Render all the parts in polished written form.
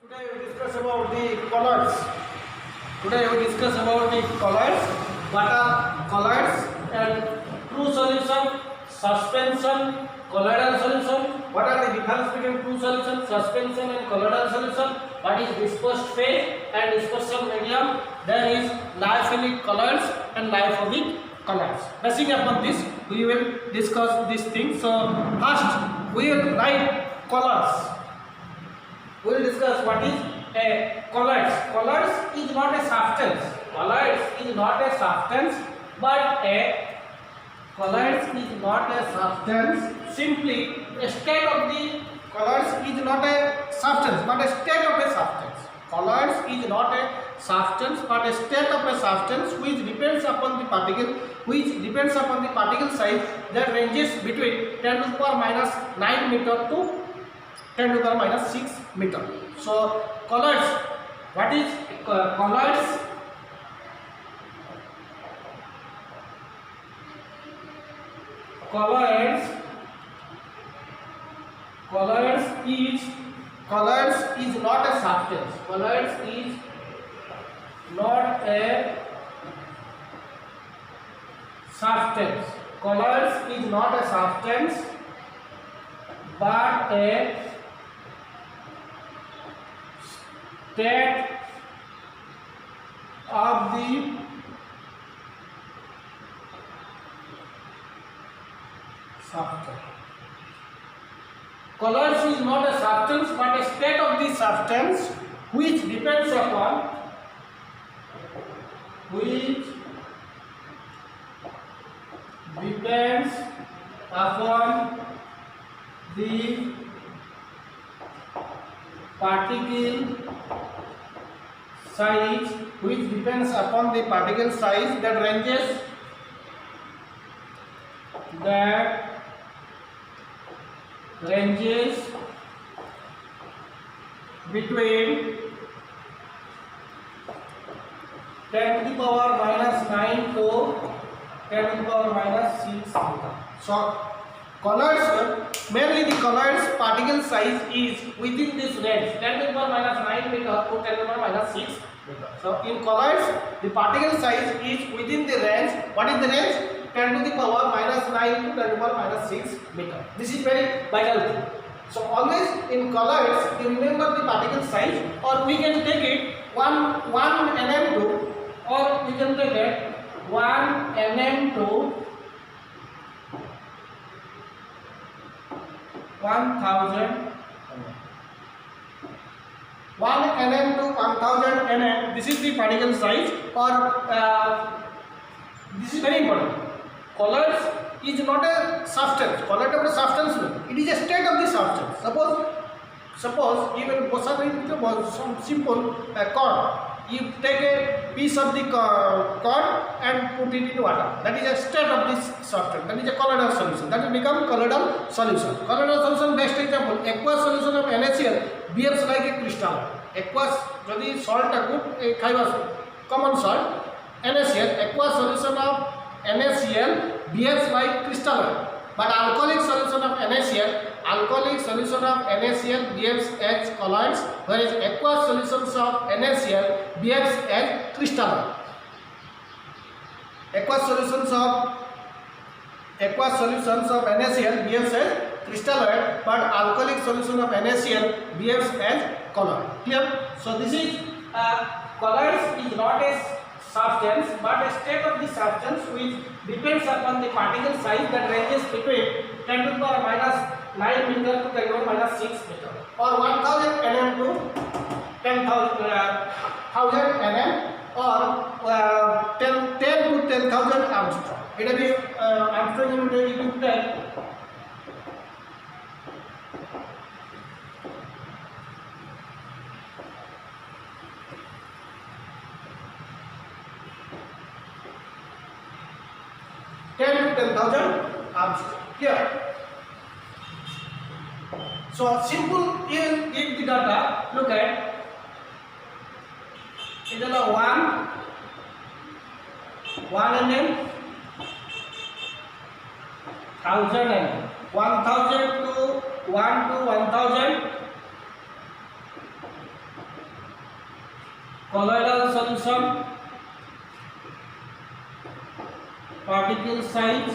Today we discuss about the colors. Today we discuss about the colors. What are colors and true solution, suspension, colloidal solution. What are the difference between true solution, suspension and colloidal solution? What is dispersed phase and dispersion medium? There is lyophilic colors and lyophobic colors. Basing upon this, we will discuss these things. So first we will write colors. We will discuss what is a colloids. Colloids is not a substance. Colloids is not a substance, but a colloids is not a substance. Simply, a state of the colloids is not a substance, but a state of a substance. Colloids is not a substance, but a state of a substance which depends upon the particle size that ranges between 10 to the power minus 9 meter to 10 to the power minus 6 meter. So colloids, what is colloids? Colloids is not a substance. Colloids is not a substance. Colloids is not a substance, but a state of the substance. Colloids is not a substance, but a state of the substance which depends upon the particle size, that ranges between 10 to the power minus 9 to 10 to the power minus 6 meter. So colloids, mainly the colloids particle size is within this range, 10 to the power minus 9 meter to 10 to the power minus 6 meter. So in colloids, the particle size is within the range. What is the range? 10 to the power minus 9 to 10 to the power minus 6 meter. This is very vital thing. So always in colloids, you remember the particle size, or we can take it 1 nm to, or we can take it 1 nm to 1000 1 nm to 1000 nm. This is the particle size, or this is very important. Colloids is not a substance. Colloid of a substance, it is a state of the substance. Suppose even some simple cord. You take a piece of the cord and put it in water. That is a state of this substance. That is a colloidal solution. That will become colloidal solution. Colloidal solution, best example, aqueous solution of NaCl behaves like a crystal. Aqueous, jodi salt khaiba common salt, NaCl, aqueous solution of NaCl behaves like crystalline. But alcoholic solution of NaCl behaves as colloids, whereas aqueous solutions of NaCl behaves as crystalline. Aqueous solutions of NaCl behaves as crystalloid, but alcoholic solution of NaCl behaves as colloid. Clear? So this is colloids is not a substance, but a state of the substance which depends upon the particle size that ranges between 10 to the power minus 9 meter to 10 to the power minus 6 meter, or 1000 nm to 10,000 nm, or 10 to 10,000 Armstrong. It will be Armstrong unit equal to 10 to 10,000 Armstrong. Here. So simple, if the data, look at it is a 1 mm, 1000 mm, 1000 to 1 to 1000, colloidal solution, particle size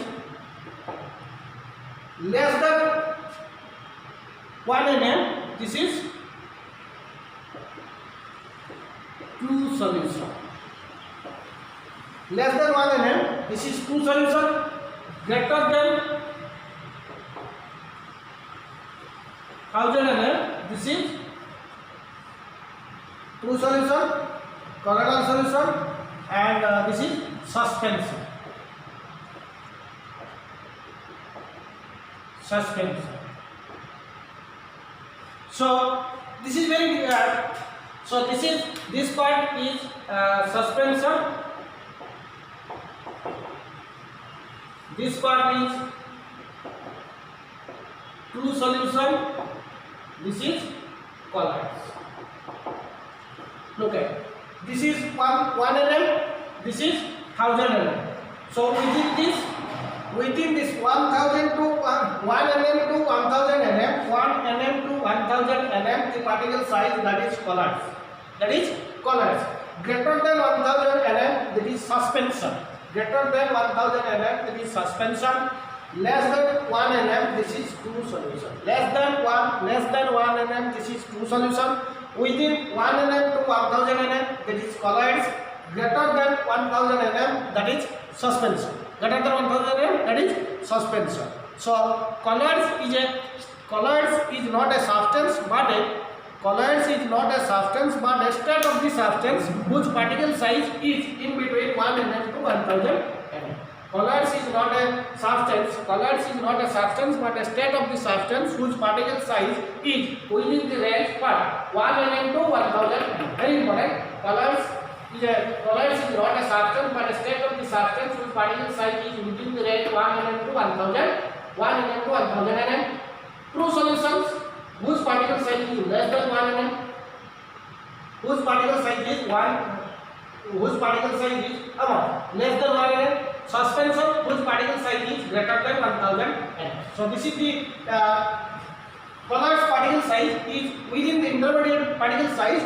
less than 1 mm. This is true solution. Less than 1 mm. This is true solution. Greater than 1000 mm. This is true solution, colloidal solution, and this is suspension. So this is very so this part is suspension. This part is true solution. This is colloids. Look at this is 1 mm. This is 1000 mm. So within this 1000 to 1 mm to 1000 mm, 1 mm to 1000 mm, the particle size, that is colloids. That is colloids. Greater than 1000 mm, that is suspension. Greater than 1000 mm, that is suspension. Less than 1 mm, this is true solution. Less than 1 mm, this is true solution. Within 1 mm to 1000 mm, that is colloids. Greater than 1000 mm, that is suspension. Greater than 1000 mm, that is suspension. So colloids is not a substance, but a state of the substance whose particle size is in between 1 mm to 1000 mm. Colloids is not a substance, but a state of the substance whose particle size is within the range but 1 mm to 1000 mm. Very important. Colloids is not a substance, but a state of the substance whose particle size is within the range 1 mm to 1000 mm. True solutions whose particle size is less than 1 mm, whose particle size is less than 1 mm. Suspension whose particle size is greater than 1000 mm. So this is the colloids particle size is within the intermediate particle size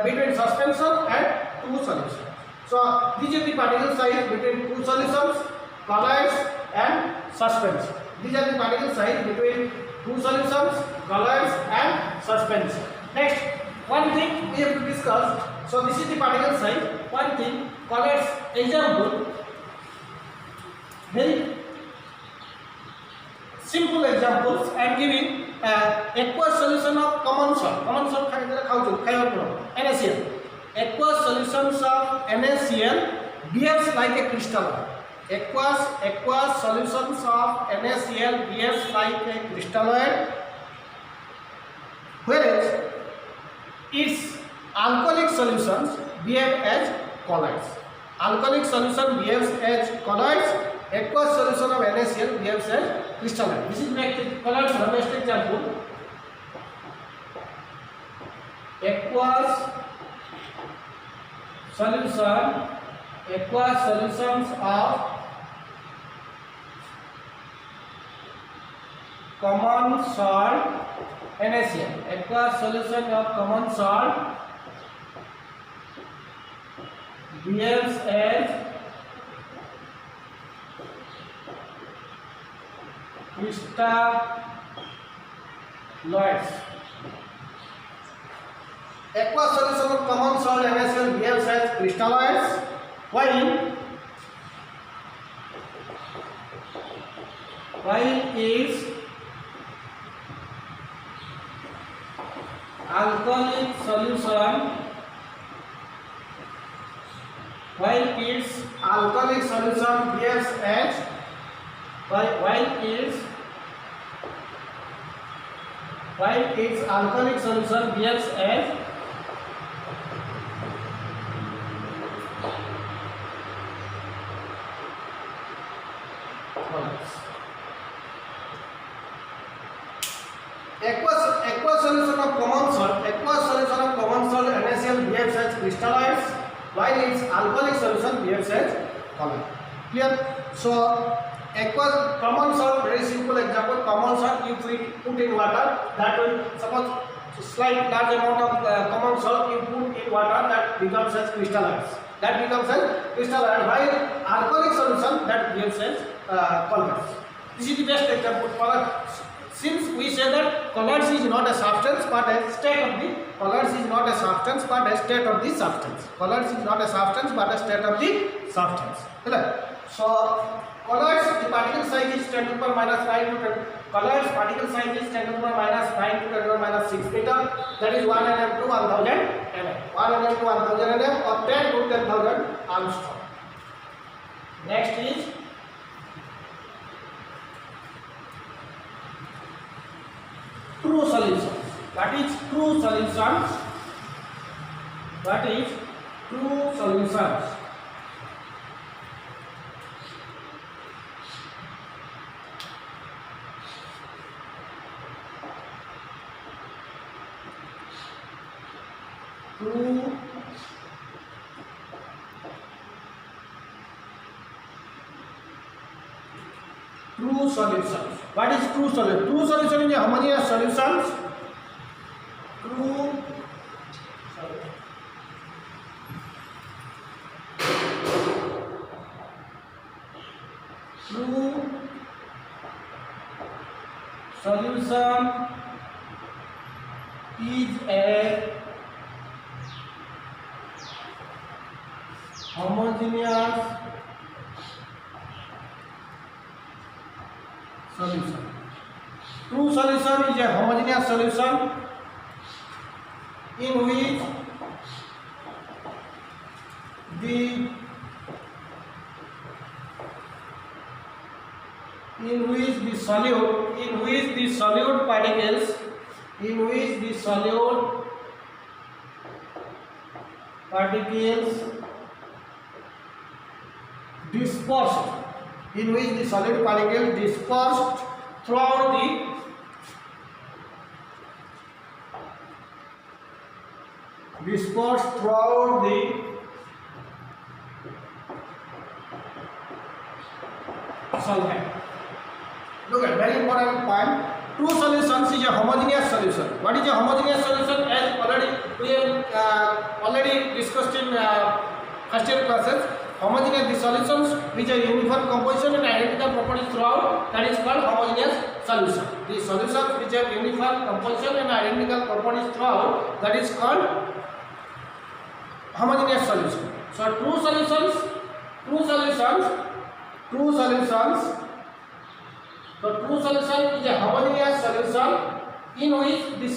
between suspension and true solution. So this is the particle size between true solutions, colloids and suspension. These are the particle size between true solutions, colloids and suspension. Next, one thing we have to discuss. So this is the particle size. One thing, colloids example. Very simple examples. I am giving aqueous solution of common salt. NaCl. Aqueous solutions of NaCl behaves like a crystalloid. Aqueous solutions of NaCl behaves like a crystalloid, whereas its alcoholic solutions behave as colloids. Alcoholic solution behaves as colloids. Aqueous solution of NaCl behaves as crystalloid. This is next colloids. Next example. Aqueous solutions of common salt NaCl. Aqueous solution of common salt behaves as crystalloids. Aqueous solution of common salt NaCl behaves as crystalloids, while its alcoholic solution behaves as colloids. Aqueous solution of common salt NaCl behaves as crystalloids, while its alcoholic solution behaves as colloid. Clear? So aqueous common salt, very simple example. Common salt you put in water, that will suppose slight large amount of common salt you put in water, that becomes as crystalline. That becomes as crystalline. While alcoholic solution, that gives as colloids. This is the best example. Since we say that colloids is not a substance but a state of the colloids is not a substance but a state of the substance. Colloids is not a substance but a state of the substance. So colloids, the particle size is 10 to the power minus 9 to 10. Colloids particle size is 10 to the power minus 9 to 10 to the power minus 6 meter. That is 1 mm to 1000 mm. 1 mm to 1000 mm or 10 to 10,000 Armstrong. Next is true solutions. What is true solutions? What is true solutions? True solutions. What is true solution? True solution is a homogeneous solutions. True solution is a homogeneous solution. True solution is a homogeneous solution in which the solute particles dispersed throughout the solvent. Look at very important point. True solutions is a homogeneous solution. What is a homogeneous solution? As we have already discussed in first year classes. Homogeneous, the solutions which are uniform composition and identical properties throughout, that is called homogeneous solution. The solutions which have uniform composition and identical properties throughout, that is called homogeneous solution. So true solutions. So true solution is a homogeneous solution in which the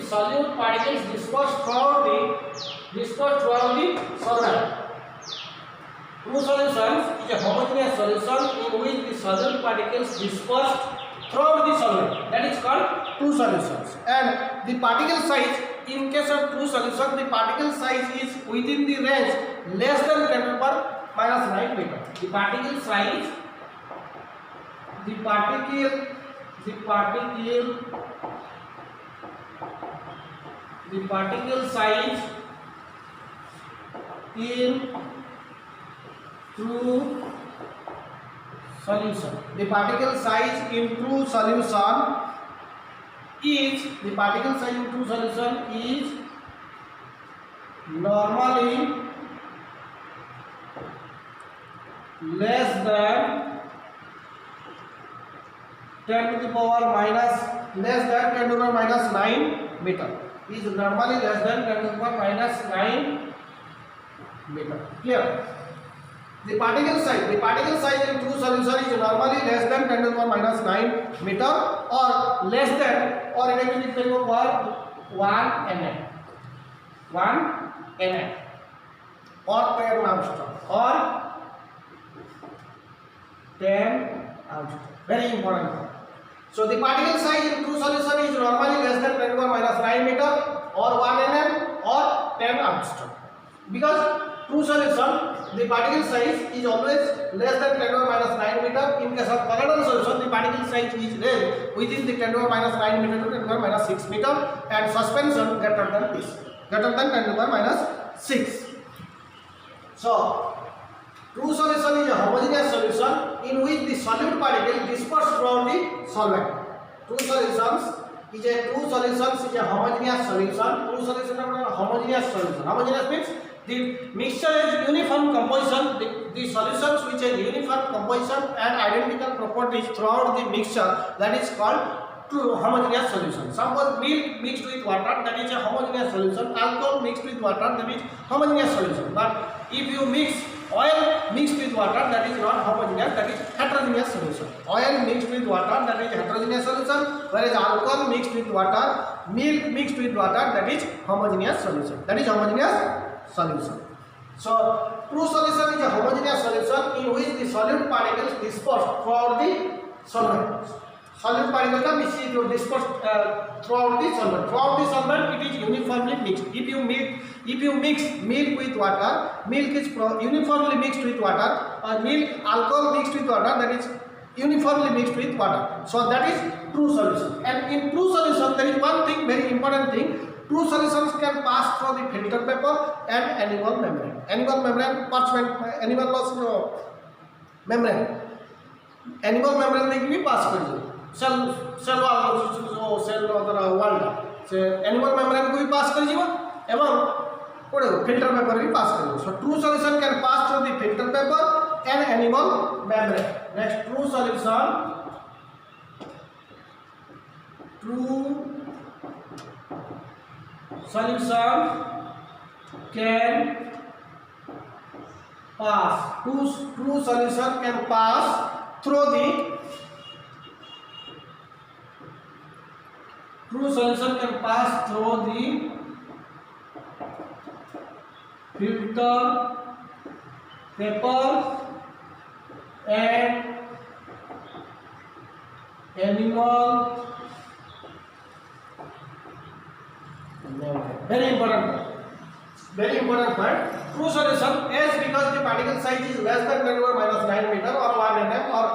solute particles disperse throughout the solvent. True solutions is a homogeneous solution in which the solute particles disperse throughout the solvent. That is called true solutions. And the particle size, in case of true solution, the particle size is within the range less than 10 to the power minus 9 meter. The particle size is in true solution. The particle size in true solution is normally less than 10 to the power minus 9 meter. Is normally less than 10 to the power minus 9 meter. Clear? The particle size in true solution is normally less than 10 to the power minus 9 meter or less than or negative 10 to the power 1 mm. 1 mm or 10 Armstrong or 10 Armstrong. Very important. So the particle size in true solution is normally less than 10 to the power minus 9 meter or 1 mm or 10 Armstrong. Because true solution, the particle size is always less than 10 to the power minus 9 meter. In case of colloidal solution, the particle size is within the 10 to the power minus 9 meter to 10 to the power minus 6 meter, and suspension greater than 10 to the power minus 6. So true solution is a homogeneous solution in which the solute particle disperse throughout the solvent. True solutions is a true solution is a homogeneous solution. True solution is a homogeneous solution. Homogeneous means the mixture is uniform composition. The solutions which are uniform composition and identical properties throughout the mixture, that is called true homogeneous solution. Suppose milk mixed with water, that is a homogeneous solution. Alcohol mixed with water, that is homogeneous solution. But if you mix oil mixed with water, that is not homogeneous, that is heterogeneous solution. Oil mixed with water, that is heterogeneous solution, whereas alcohol mixed with water, milk mixed with water, that is homogeneous solution. That is homogeneous solution. So true solution is a homogeneous solution in which the solute particles dispersed throughout the solvent. Solute particles are dispersed throughout the solvent. Throughout the solvent, it is uniformly mixed. If you mix milk with water, milk is uniformly mixed with water, or milk alcohol mixed with water, that is uniformly mixed with water. So that is true solution. And in true solution, there is one thing, very important thing. True solutions can pass through the filter paper and animal membrane. Animal membrane, parchment, animal membrane. Animal membrane देखिए भी pass कर दो. Cell wall से animal membrane को भी pass कर जीवा. एवं कोड़े filter paper भी pass कर दो. So true solution can pass through the filter paper and animal membrane. Next, true solution can pass. True solution can pass through the filter paper and animal membrane. Very important point. True solution is because the particle size is less than 10 ⁻⁹ meter or 1 nm or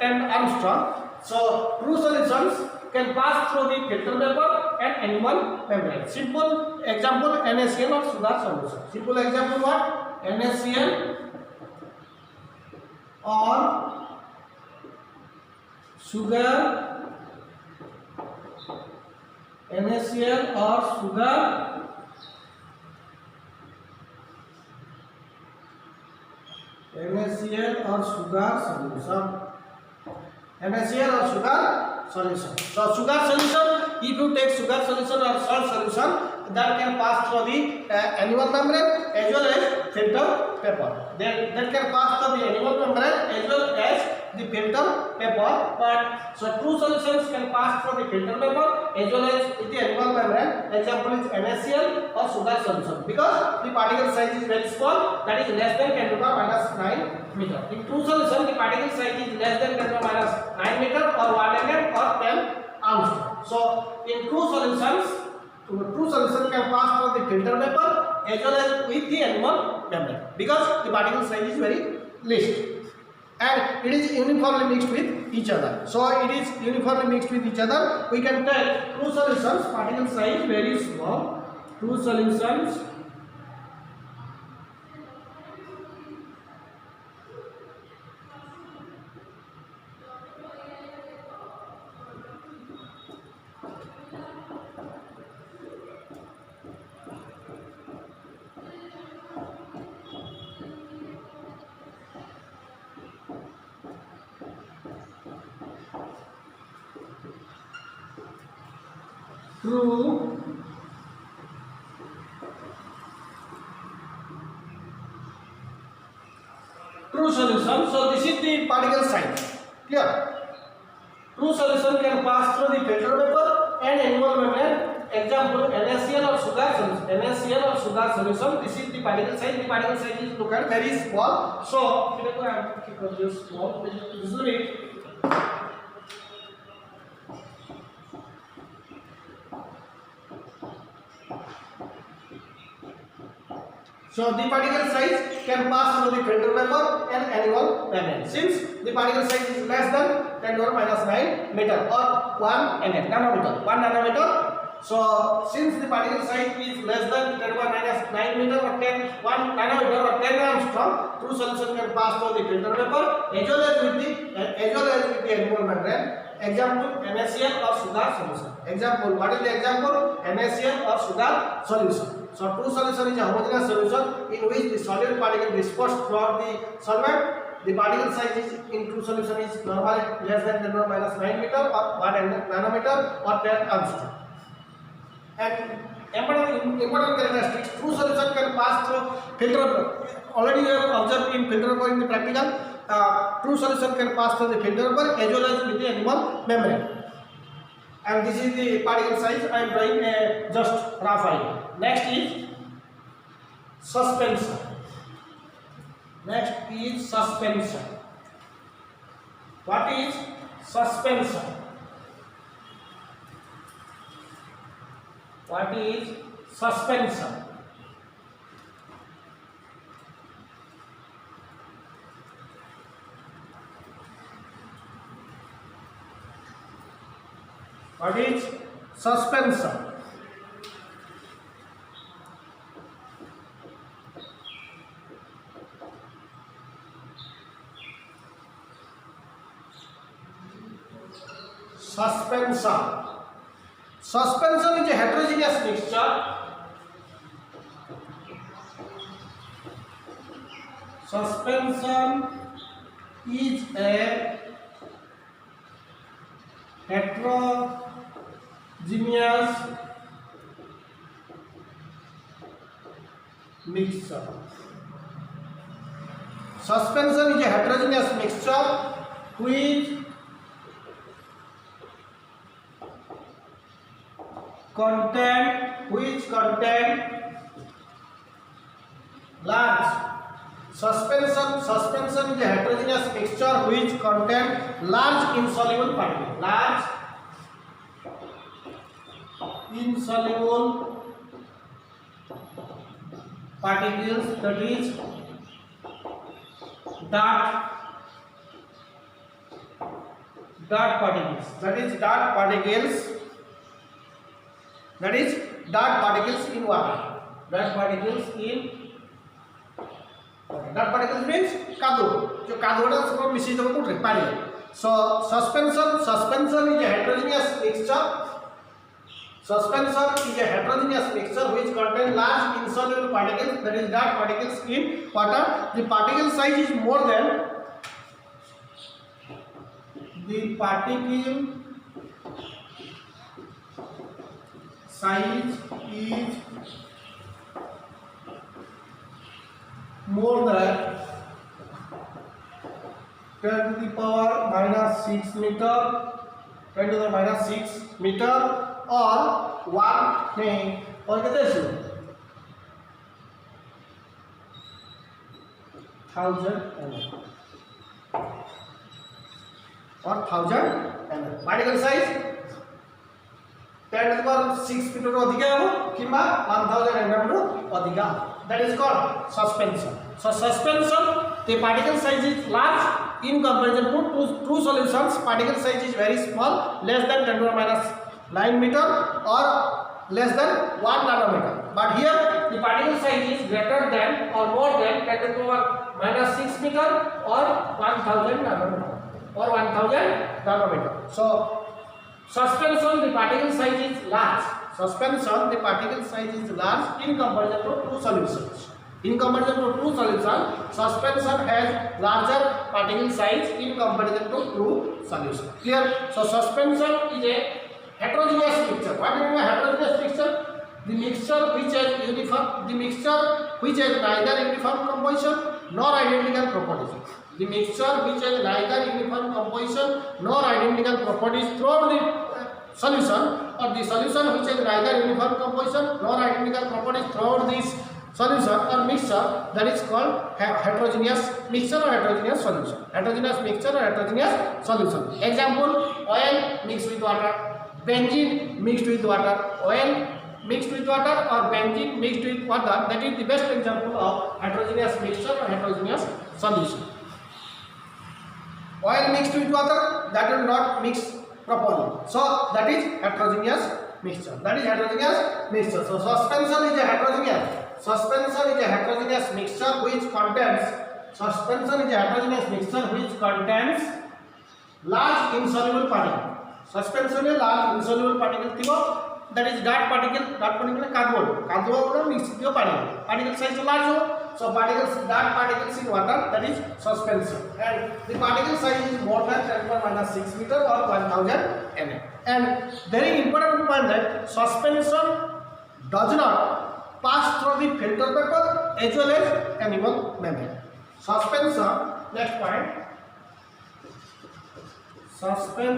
10 Armstrong. So true solutions can pass through the filter paper and animal membrane. Simple example, NaCl or sugar solution. Simple example what? NaCl or sugar. NaCl or sugar solution. So sugar solution, if you take sugar solution or salt solution, that can pass through the animal membrane as well as filter paper. That can pass through the animal membrane as well as the filter paper. But so true solutions can pass through the filter paper as well as the animal membrane. Example is NaCl or sugar solution, because the particle size is very small, that is less than 10⁻⁹ meter. In true solution, the particle size is less than 10⁻⁹ meter or 1 nm or 10 Armstrong. So in true solution can pass through the filter paper as well as with the animal membrane, because the particle size is very least and it is uniformly mixed with each other. So it is uniformly mixed with each other. We can take true solutions, particle size very small. True solutions true solution. So this is the particle size. Clear? True solution can pass through the filter paper and animal membrane. Example, NaCl or sugar solution. This is the particle size. The particle size is look at very small. So I am small. This is it. So the particle size can pass through the filter paper and animal membrane. Since the particle size is less than 10⁻⁹ meter or 1 nanometer. So since the particle size is less than 10⁻⁹ meter or 1 nanometer or 10 Armstrong, true solution can pass through the filter paper as well as with the animal membrane. Example, NaCl or sugar solution. Example, what is the example? NaCl or sugar solution. So true solution is a homogeneous solution in which the solid particle dispersed throughout the solvent. The particle size is in true solution is normally less than 10 minus 9 meter or 1 nanometer or 10 angstrom. And important characteristics, true solution can pass through filter. Already you have observed in filter paper in the practical. True solution can pass through the filter paper as well as with the animal membrane. And this is the particle size. I am drawing a just rough idea. Next is suspension. Next is suspension. What is suspension? What is suspension? What is suspension? Suspension. Suspension is a heterogeneous mixture. Suspension is a heterogeneous mixture. Suspension is a heterogeneous mixture which contain large. Suspension is a heterogeneous mixture which contain large insoluble particles. Large insoluble particles, that is dark particles. That is dark particles in water. Dark particles means कादो. जो कादोड़ा सब मिश्रित होकर उठे पानी. So suspension is a heterogeneous mixture which contain large insoluble particles, that is dark particles in water. The particle size is more than more than 10 to the power minus 6 meter, 10 to the minus 6 meter or 1 में और कितने 1000 ml or 1000 ml. Particle size 10 to the power 6 meter अधिका हो कि माँ 1000 ml अधिका. That is called suspension. So suspension, the particle size is large in comparison to true solutions. Particle size is very small, less than 10 to the minus 9 meter or less than 1 nanometer. But here the particle size is greater than or more than 10 to the power minus 6 meter or 1000 nanometer. So suspension, the particle size is large. Suspension, the particle size is large in comparison to true solutions. In comparison to true solution, suspension has larger particle size in comparison to true solution. Clear? So suspension is a heterogeneous mixture. What do you mean by heterogeneous mixture? The mixture which has neither uniform composition nor identical properties. The mixture which has neither uniform composition nor identical properties throughout the solution, or the solution which has neither uniform composition nor identical properties throughout this solution or mixture, that is called heterogeneous mixture or heterogeneous solution. Heterogeneous mixture or heterogeneous solution. Example, oil mixed with water, benzene mixed with water, oil mixed with water or benzene mixed with water. That is the best example of heterogeneous mixture or heterogeneous solution. Oil mixed with water, that will not mix properly. So that is heterogeneous mixture. So suspension is a heterogeneous mixture which contains large insoluble particle. Suspension is large insoluble particle thibo, that is dot particle cardboard. Cardboard mix thibo particle size large ho, so particles dot particles in water, that is suspension, and the particle size is more than 10⁻⁶ meter or 1000 mm. And very important point that suspension does not pass through the filter paper as well as animal membrane. Suspension, next point, suspension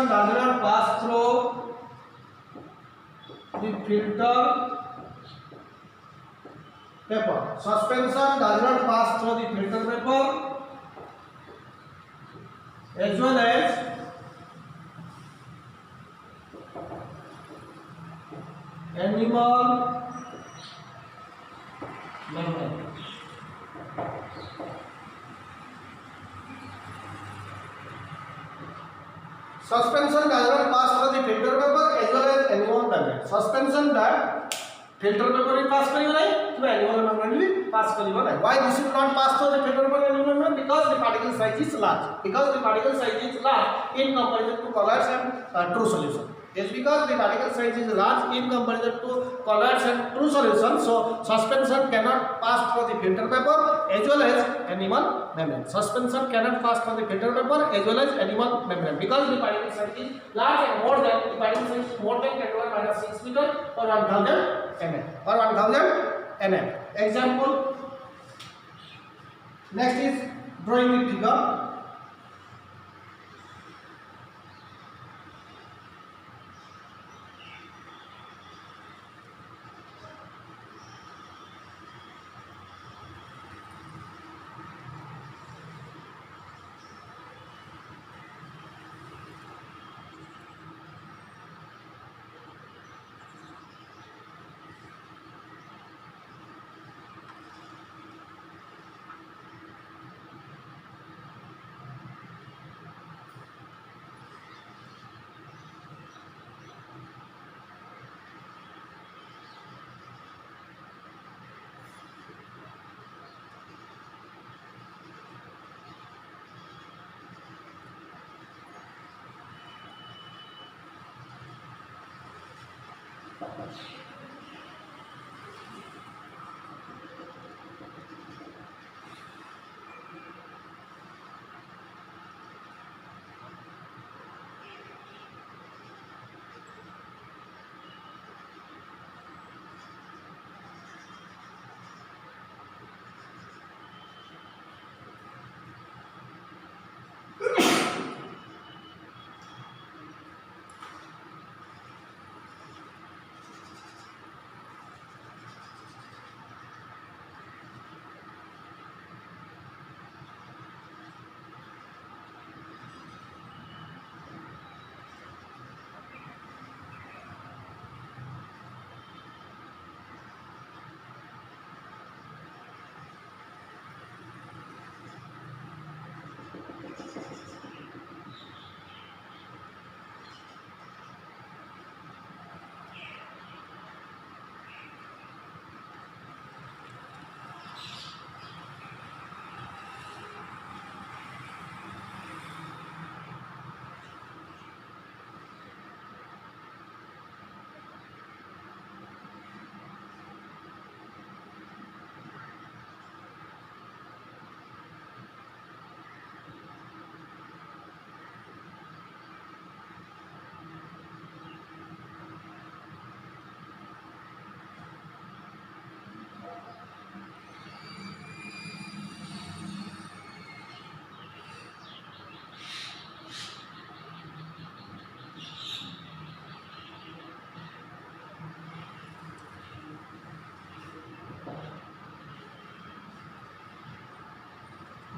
does not pass through the filter paper. Suspension does not pass through the filter paper as well as animal membrane. Suspension does not pass through the filter paper as well as animal membrane. Suspension that filter paper will pass karibo nahi, to animal membrane will pass karibo nahi. Why this will not pass through the filter paper and animal membrane? Because the particle size is large. Because the particle size is large in comparison to colloids and true solution. Yes, because the particle size is large in comparison to colloids and true solution, so suspension cannot pass through the filter paper as well as animal membrane. Suspension cannot pass through the filter paper as well as animal membrane because the particle size is large and more than the particle size is more than 10⁻⁶ meter or 1000 mm or 1000 mm. Example. Next is drawing the figure.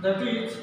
That is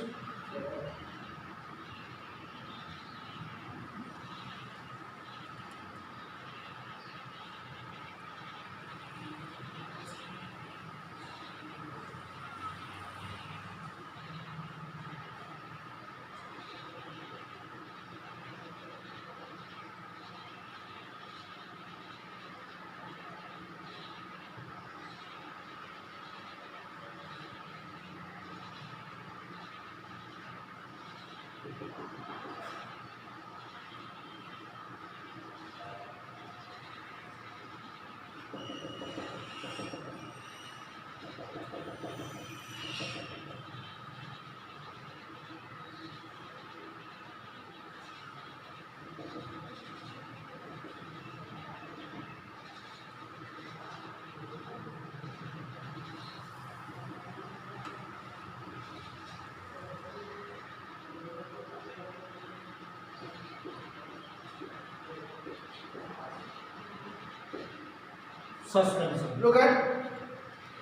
Suspension. Look at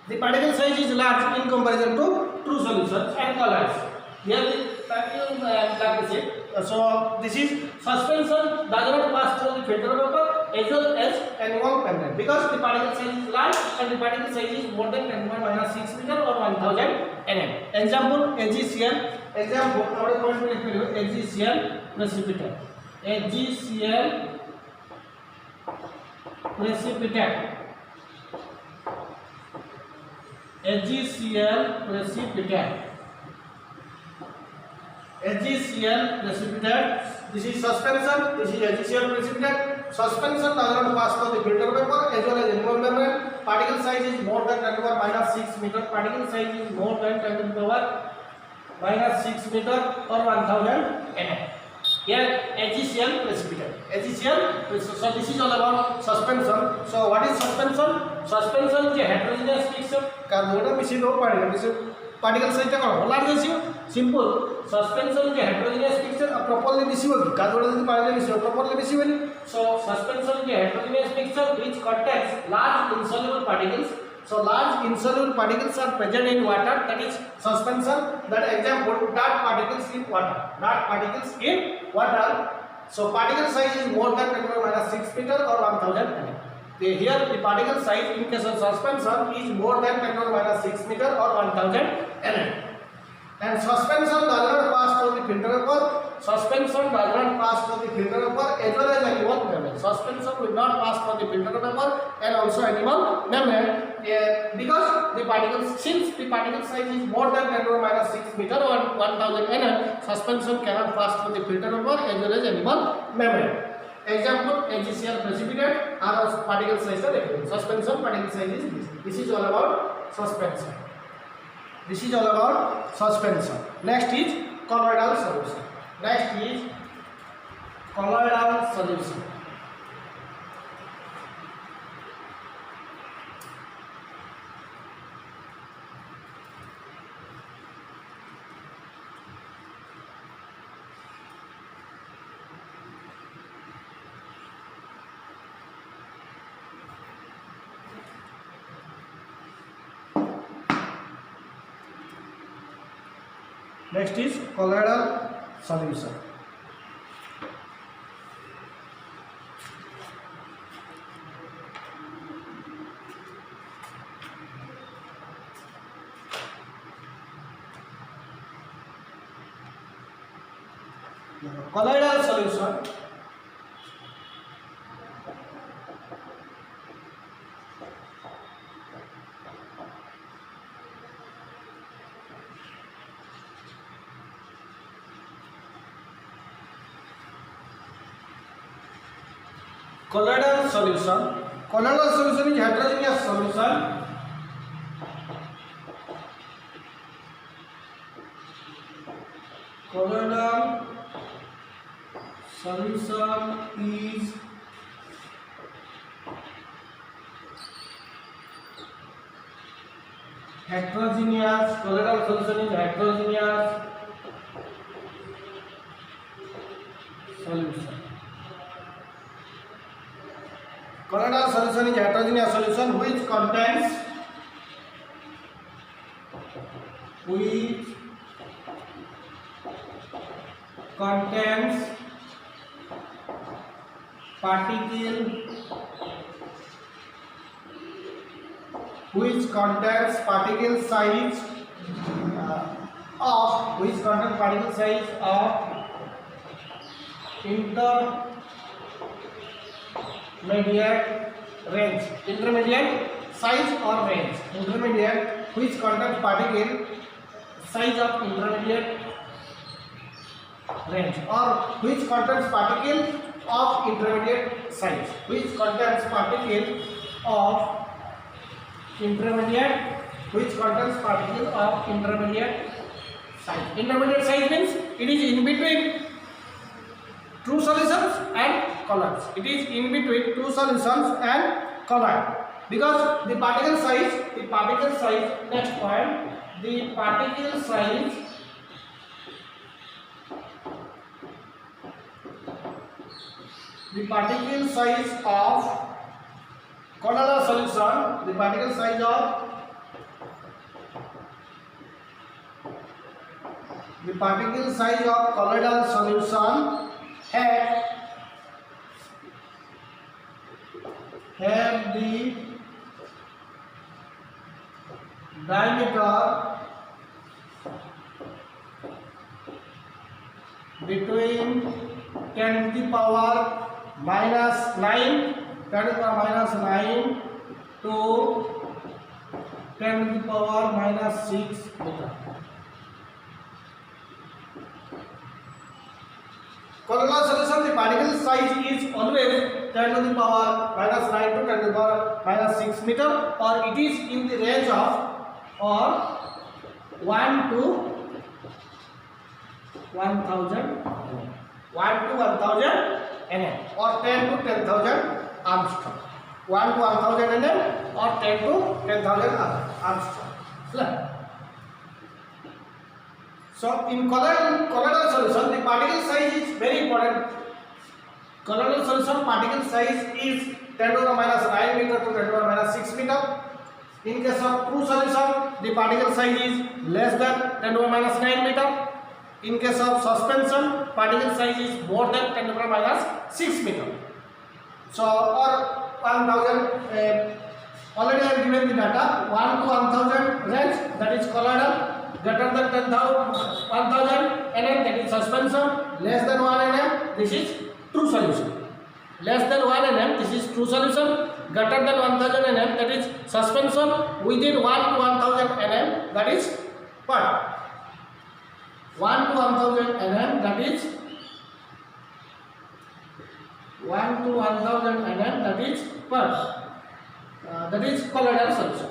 the particle size is large in comparison to true solutions and colloids. Here the particle like this. So this is suspension does not pass through the filter paper as well as animal membrane because the particle size is large and the particle size is more than 10⁻⁻6 meter or 1000 nm. Example AgCl. Example our point will AgCl precipitate. AgCl precipitate. AgCl precipitate. AgCl precipitate. This is suspension. This is AgCl precipitate. Suspension does not pass through the filter paper as well as animal membrane. Particle size is more than 10⁻⁻6 meter. Particle size is more than 10⁻⁻6 meter or 1000 nm. Here AgCl precipitate. AgCl. So this is all about suspension. So what is suspension? Suspension is a heterogeneous mixture. Carbon mixture or particle size का large ratio. Simple. Suspension is a heterogeneous mixture. Properly miscible. Carbon is particle mixture properly miscible. So suspension is a heterogeneous mixture which contains large insoluble particles. So large insoluble particles are present in water. That is suspension. That example dot particles in water. Dot particles in water. So particle size is more than 10⁻⁻6 meter or 1000 nm. Here the particle size in case of suspension is more than 10⁻⁻6 meter or 1000 nm. And suspension does not pass through the filter paper. Suspension does not pass through the filter paper as well as animal membrane. Suspension will not pass through the filter paper and also animal membrane because the particles, since the particle size is more than 10⁻⁻6 meter or 1000 nm, suspension cannot pass through the filter paper as well as animal membrane. Example AgCl precipitate are particle size are suspension particle size is this. This is all about suspension. This is all about suspension. Next is colloidal solution. Next is colloidal solution. Next is colloidal solution. Colloidal solution colloidal solution. Colloidal solution is heterogeneous solution. Colloidal solution is heterogeneous. Colloidal solution is heterogeneous solution. Colloidal solution is heterogeneous solution which contains particle size of intermediate range, intermediate size or range, intermediate which contains particle size of intermediate range, or which contains particle of intermediate size, which contains particle of intermediate, which contains particle of intermediate size. Intermediate size means it is in between true solutions and colloids. It is in between true solutions and colloid, because the particle size, next point, the particle size of colloidal solution, the particle size of colloidal solution have the diameter between 10 to the power minus 9 to 10 to the power minus 6 meter. Colloidal solution, the particle size is always 10 to the power minus 9 to 10 to the power minus 6 meter, or it is in the range of 1 to 1000 nm or 10 to 10,000 Armstrong. 1 to 1000 nm or 10 to 10,000 Armstrong. So in colloidal solution, the particle size is very important. Colloidal solution particle size is 10 to the minus 9 meter to 10 to the minus 6 meter. In case of true solution, the particle size is less than 10 to the minus 9 meter. In case of suspension, particle size is more than 10 to the minus 6 meter. So, or 1000, already I have given the data, 1 to 1000 range, that is colloidal. Greater than 10,000 nm, that is suspension. Less than 1 nm, this is true solution. Less than 1 nm, this is true solution. Greater than 1000 nm, that is suspension. Within 1 to 1000 nm, that is what? 1 to 1000 nm, that is 1 to 1000 nm, that is what? That is colloidal solution.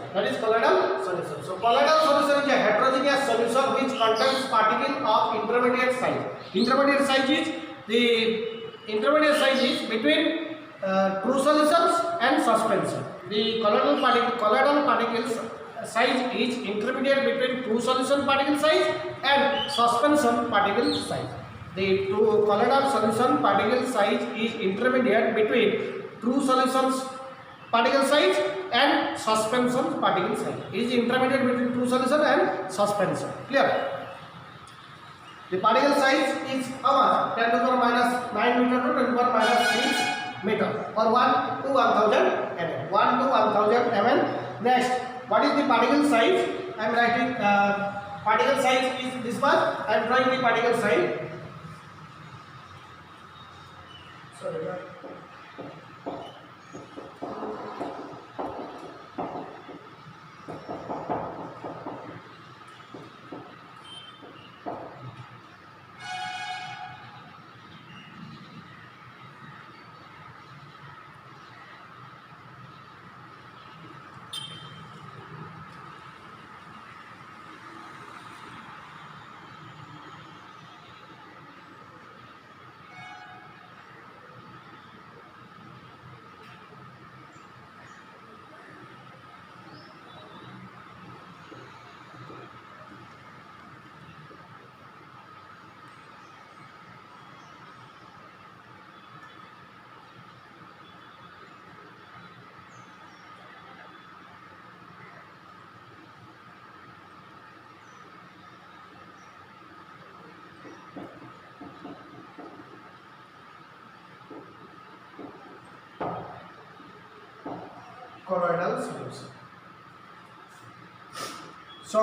So colloidal solution is a heterogeneous solution which contains particle of intermediate size. Intermediate size is between true solutions and suspension. The colloidal particles size is intermediate between true solution particle size and suspension particle size. The colloidal solution particle size is intermediate between true solutions particle size and suspension particle size. It is intermediate between true solution and suspension. Clear? The particle size is how much? 10 to the minus 9 meter to 10 to the minus 6 meter, or 1 to 1000 mm. 1 to 1000 mm. Next, what is the particle size? I am writing particle size is this much. I am drawing the particle size. Sorry. Colloidal solution. So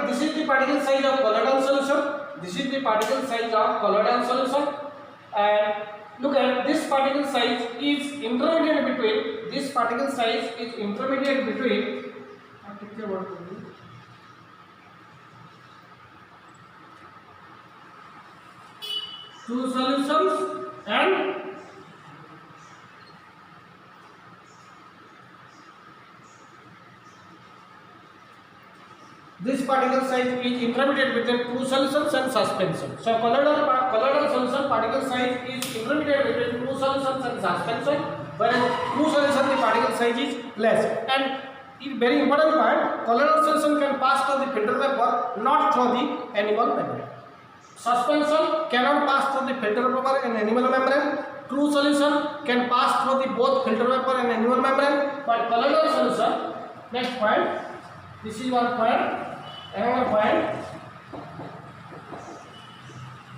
this is the particle size of colloidal solution. And look at this particle size is intermediate between. true solutions and this particle size is intermediate between true solutions and suspension. So colloidal solution particle size is intermediate between true solutions and suspension, whereas true solution the particle size is less. And it very important part, colloidal solution can pass through the filter paper, not through the animal membrane. Suspension cannot pass through the filter paper and animal membrane. True solution can pass through the both filter paper and animal membrane, but colloidal solution, next point, this is one point, another point,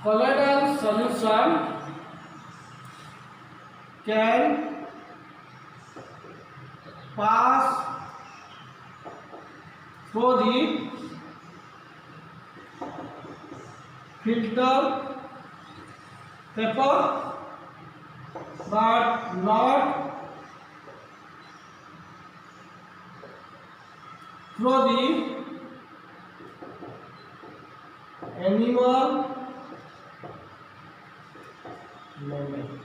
colloidal solution can pass through the filter paper but not through the animal membrane.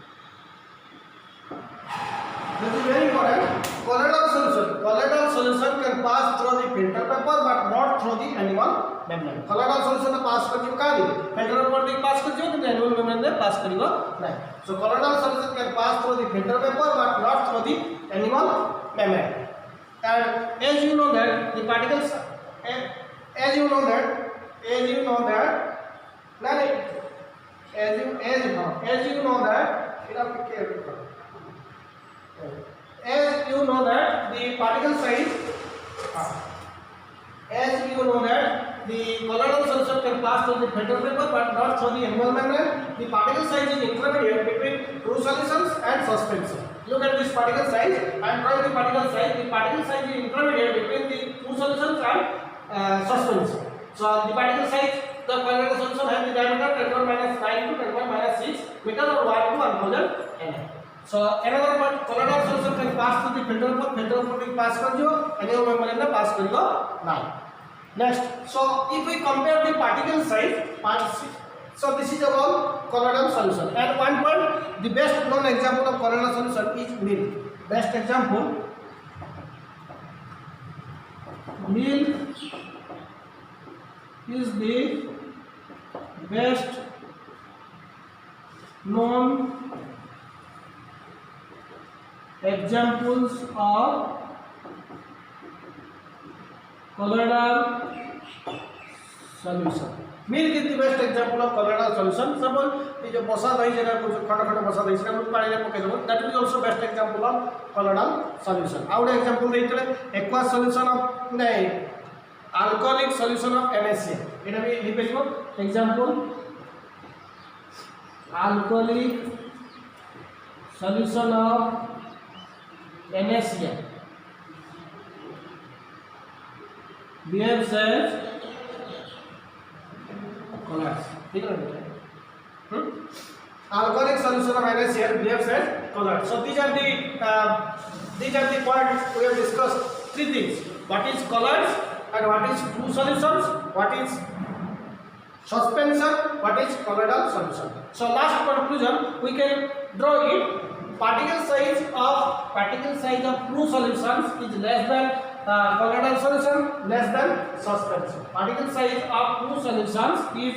That is very important. Colloidal solution can pass through the filter paper but not through the animal membrane. Colloidal solution pass करियो काली filter paper से pass करियो कि animal membrane से pass करियो नहीं. So colloidal solution can pass through the filter paper but not through the animal membrane. And as you know that the particles, as you know that the particle size, the colloidal solution can pass through the filter paper but not through the animal membrane. The particle size is intermediate between true solutions and suspension. Look at this particle size. I am drawing the particle size. The particle size is intermediate between the true solutions and suspension. So the particle size, the colloidal solution has the diameter 10⁻⁹ to 10⁻⁶ meter or 1 to 1000 mm. So another point, colloidal solution can pass through the filter paper pass करियो, animal membrane में pass करियो नहीं. Next, so if we compare the particle size, so this is about colloidal solution. And one point, the best known example of colloidal solution is milk. Best example, milk is the best known examples of colloidal solution. Milk is the best example of colloidal solution. Suppose ये जो बसा दही जरा कुछ खड़ा बसा दही जरा कुछ पानी में पके दो, that is also best example of colloidal solution. Out example देइतले aqueous solution of नहीं alcoholic solution of NaCl. इटा भी लिखिबो example alcoholic solution of NaCl behaves as colloids. ठीक है बेटा. Alcoholic solution of NaCl behaves as colloids. So these are the points we have discussed. Three things: what is colloids, and what is true solutions, what is suspension, what is colloidal solution. So last conclusion we can draw it. Particle size of true solutions is less than colloidal solution, less than suspension. Particle size of true solutions is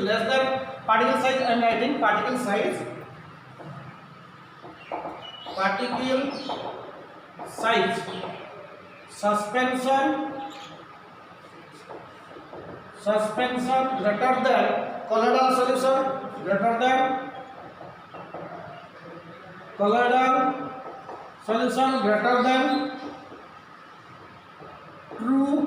less than particle size. I am writing particle size suspension greater than colloidal solution, greater than colloidal solution, greater than true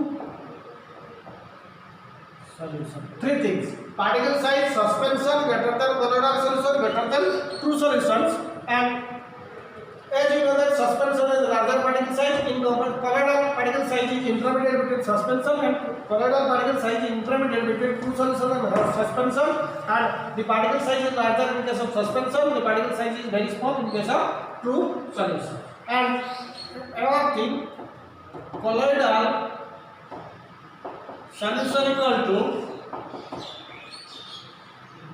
solution. Three things: particle size, suspension greater than colloidal solution, greater than true solutions. And as you know that suspension is larger particle size, in colloidal particle size is intermediate between suspension, and colloidal particle size is intermediate between true solution and suspension. And the particle size is larger in case of suspension, the particle size is very small in case of true solution. And another thing, colloidal solution equal to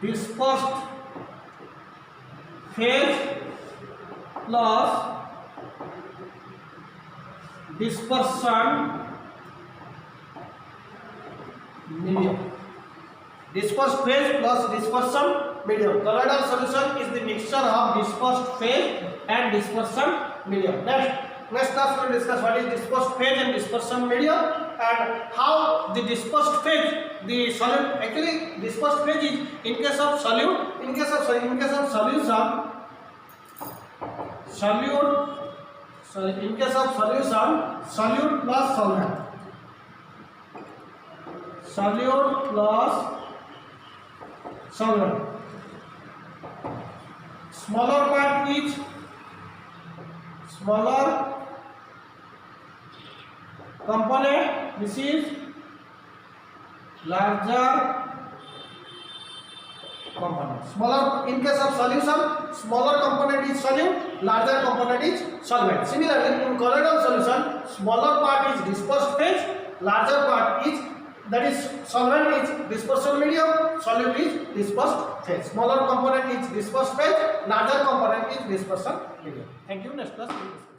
dispersed phase plus dispersion medium. Dispersed phase plus dispersion medium. Colloidal solution is the mixture of dispersed phase and dispersion medium. Next class we will discuss what is dispersed phase and dispersion medium, and how the dispersed phase, the solute, actually dispersed phase is in case of solute, in case of solution, solute plus solvent, solute plus solvent. Smaller part is smaller component, this is larger component. Smaller, in case of solution, smaller component is solute, larger component is solvent. Similarly, in colloidal solution, smaller part is dispersed phase, larger part is, that is solvent is dispersion medium, solute is dispersed phase. Smaller component is dispersed phase, larger component is dispersion medium. Thank you. Next class we will discuss.